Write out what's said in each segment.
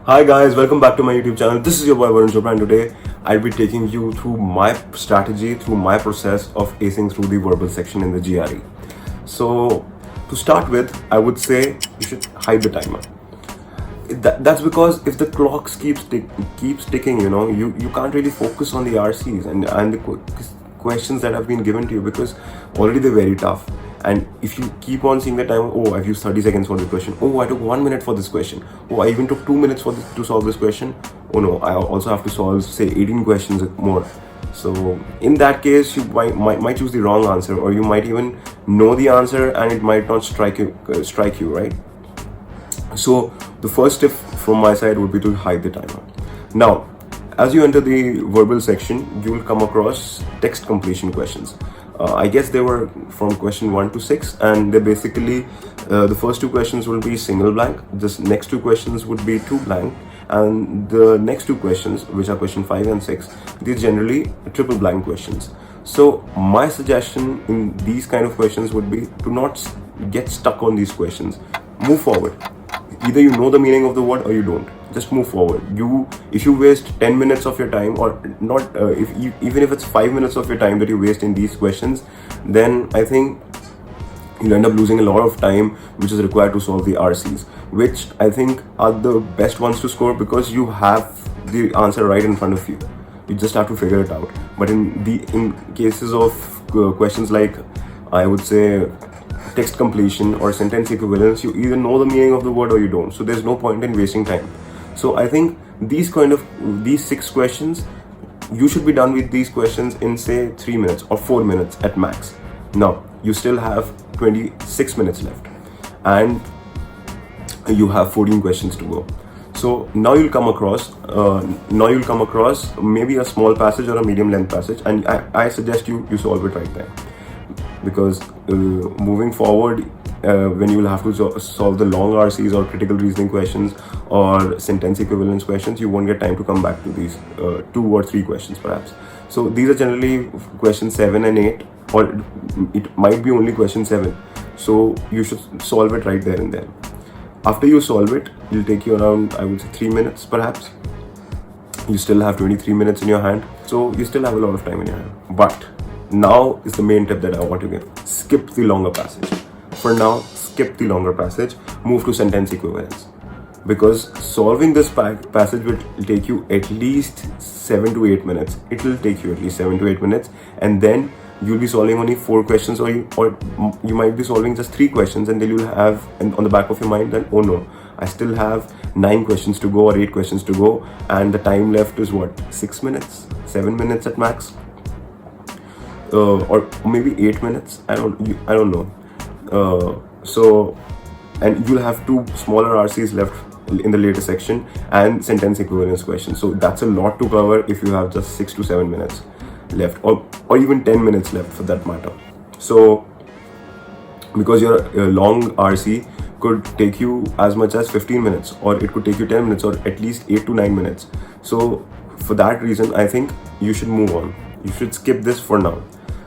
Hi guys, welcome back to my YouTube channel. This is your boy Barron, and today I'll be taking you through my strategy, through my process of acing through the verbal section in the GRE. So to start with, I would say you should hide the timer. That's because if the clocks keeps ticking, you can't really focus on the RCs and the questions that have been given to you, because already they're very tough. And if you keep on seeing the time, oh, I've used 30 seconds for this question. Oh, I took 1 minute for this question. Oh, I even took 2 minutes to solve this question. Oh no, I also have to solve, say, 18 questions more. So in that case, you might choose the wrong answer, or you might even know the answer and it might not strike you, right? So the first tip from my side would be to hide the timer. Now, as you enter the verbal section, you will come across text completion questions. I guess they were from question 1 to 6, and they basically, the first 2 questions will be single blank, the next 2 questions would be 2 blank, and the next 2 questions, which are question 5 and 6, these generally triple blank questions. So my suggestion in these kind of questions would be to not get stuck on these questions. Move forward. Either you know the meaning of the word or you don't. Just move forward. If you waste 10 minutes of your time, or not, even if it's 5 minutes of your time that you waste in these questions, then I think you'll end up losing a lot of time which is required to solve the RCs, which I think are the best ones to score, because you have the answer right in front of you. You just have to figure it out. But in cases of questions like, I would say, text completion or sentence equivalence, you either know the meaning of the word or you don't. So there's no point in wasting time. So I think these 6 questions, you should be done with these questions in, say, 3 minutes or 4 minutes at max. Now you still have 26 minutes left, and you have 14 questions to go. So now you'll come across maybe a small passage or a medium length passage, and I suggest you solve it right there, because moving forward, when you will have to solve the long RCs or critical reasoning questions or sentence equivalence questions, you won't get time to come back to these 2 or 3 questions perhaps. So these are generally questions 7 and 8, or it might be only question 7. So you should solve it right there and then. After you solve it, it'll take you around, I would say, 3 minutes perhaps. You still have 23 minutes in your hand, so you still have a lot of time in your hand. But now is the main tip that I want to give. Skip the longer passage. For now, skip the longer passage, move to sentence equivalence, because solving this passage will take you at least 7 to 8 minutes. It will take you at least 7 to 8 minutes, and then you'll be solving only 4 questions, or you might be solving just 3 questions, and then you'll have on the back of your mind that, oh no, I still have 9 questions to go or 8 questions to go, and the time left is what, 6 minutes, 7 minutes at max, or maybe 8 minutes. I don't know. So, and you'll have 2 smaller RCs left in the later section and sentence equivalence questions. So that's a lot to cover if you have just 6 to 7 minutes left, or even 10 minutes left for that matter. So because your long RC could take you as much as 15 minutes, or it could take you 10 minutes, or at least 8 to 9 minutes. So for that reason, I think you should move on. You should skip this for now.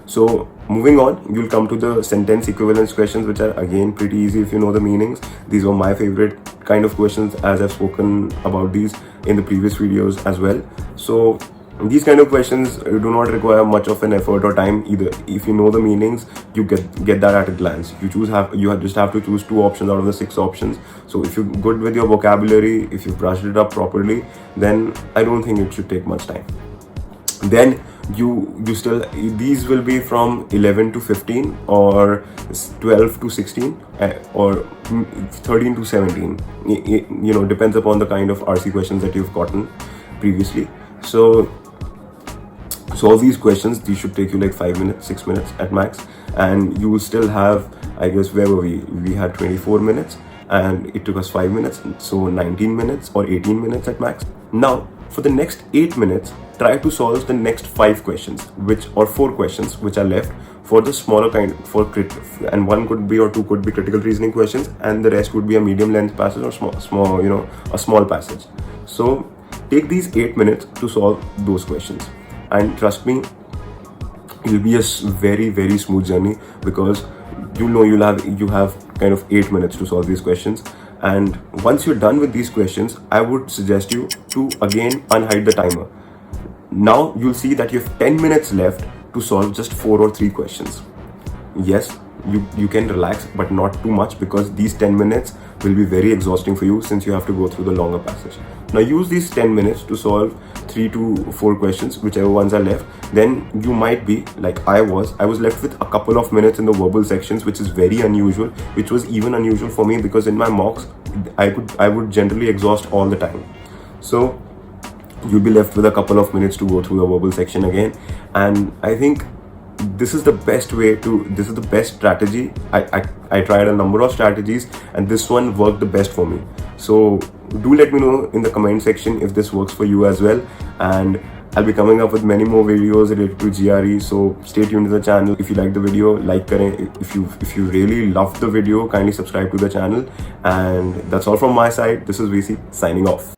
So moving on, you'll come to the sentence equivalence questions, which are again pretty easy if you know the meanings. These were my favorite kind of questions, as I've spoken about these in the previous videos as well. So these kind of questions do not require much of an effort or time either. If you know the meanings, you get that at a glance. You just have to choose 2 options out of the 6 options. So if you're good with your vocabulary, if you've brushed it up properly, then I don't think it should take much time. Then these will be from 11 to 15, or 12 to 16, or 13 to 17. Depends upon the kind of RC questions that you've gotten previously. So all these questions, these should take you like 5 minutes, 6 minutes at max, and you will still have, I guess, where were we? We had 24 minutes, and it took us 5 minutes, so 19 minutes or 18 minutes at max. Now, for the next 8 minutes, try to solve the next 5 questions, or 4 questions which are left for the smaller kind, and 1 could be or 2 could be critical reasoning questions, and the rest would be a medium length passage or a small passage. So take these 8 minutes to solve those questions, and trust me, it will be a very, very smooth journey, because you have kind of 8 minutes to solve these questions. And once you're done with these questions, I would suggest you to again unhide the timer. Now you'll see that you have 10 minutes left to solve just 4 or 3 questions. Yes, you can relax, but not too much, because these 10 minutes will be very exhausting for you since you have to go through the longer passage. Now use these 10 minutes to solve 3 to 4 questions, whichever ones are left. Then you might be like I was left with a couple of minutes in the verbal sections, which is very unusual, which was even unusual for me because in my mocks I would generally exhaust all the time. So you'll be left with a couple of minutes to go through the verbal section again. And I think this is the best strategy. I tried a number of strategies and this one worked the best for me. So do let me know in the comment section if this works for you as well, and I'll be coming up with many more videos related to GRE, so stay tuned to the channel. If you like the video, like karen. If you really loved the video, kindly subscribe to the channel. And that's all from my side. This is VC signing off.